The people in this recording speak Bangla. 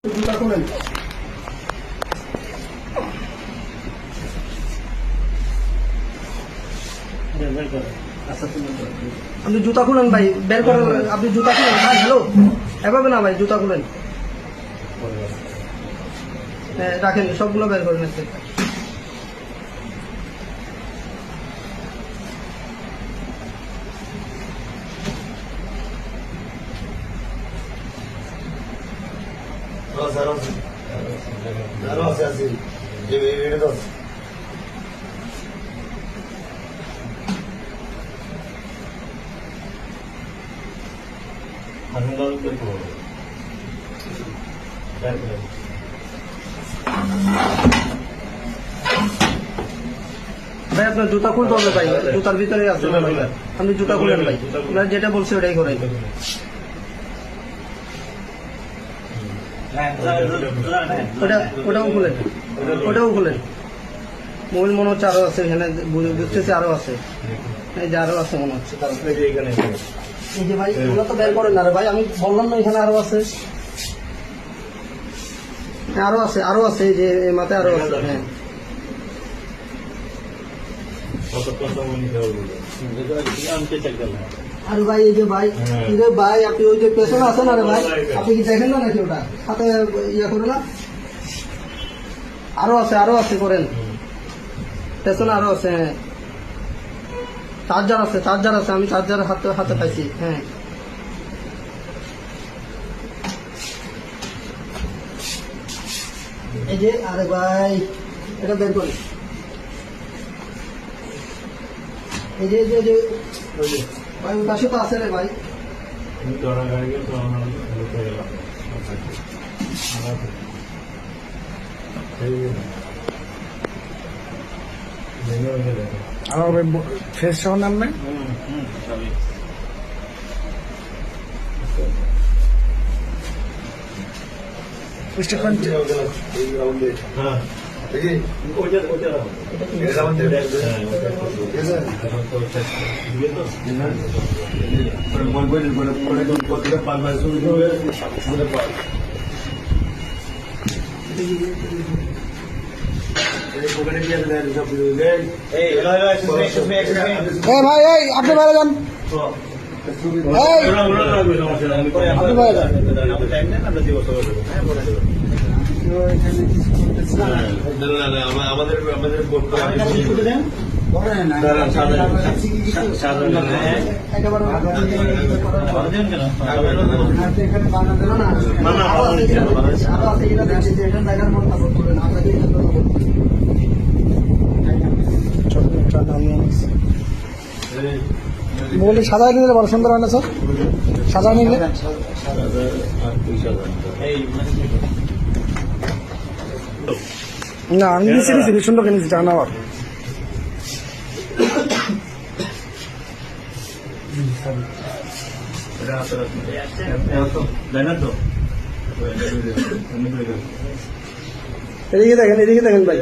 জুতা খুলেন। আপনি জুতা খুলেন ভাই, বের করেন। আপনি জুতা খুলেন ভাই। হ্যালো, এভাবে না ভাই, জুতা খুলেন। হ্যাঁ রাখেন, সবগুলো বের করেন। ভাই আপনার জুতা খুলতে হবে ভাই, জুতার ভিতরে আছে ভাই। আপনি জুতা খুলেন ভাই, আপনার যেটা বলছে ওটাই করেন। ওটাও খুলেন, ওটাও খুলেন। মোবাইল মনে হচ্ছে আরো আছে এখানে, বুঝতেছি আরো আছে। এই যে আরো আছে মনে হচ্ছে। এই যে ভাই ওগুলো তো বের করেন না রে ভাই, আমি বললাম না এখানে আরো আছে। আরো আছে, আরো আছে, এই যে মাথায় আরো আছে। হ্যাঁ আরে ভাই, এই যে ভাই, ভাই আপনি ওই যে পেছনে আছেন আরে ভাই, আপনি কি দেখেন না নাকি ওটা হাতে ইয়ে করে না? আরো আছে, আরো আছে, করেন। পেছনে আরো আছে। হ্যাঁ চার্জার আছে, চার্জার আছে, আমি চার্জার হাতে হাতে পাইছি। হ্যাঁ এই যে, আরে ভাই এটা বের করি। এই যে ভাই ওই পাশে তো আছে রে ভাই। আমার ফেস সহ নাম না স্টেটমেন্ট ভাই, এই আপনি বাইরে যান, আপনি বাইরে যান। মোবাইল সাজায় নিলে বড় সুন্দর হয় না স্যার? সাজায় নিলে না, আমি নিচ্ছি সুন্দর কিনেছি টাকা নেওয়ার। এদিকে দেখেন, এদিকে দেখেন ভাই।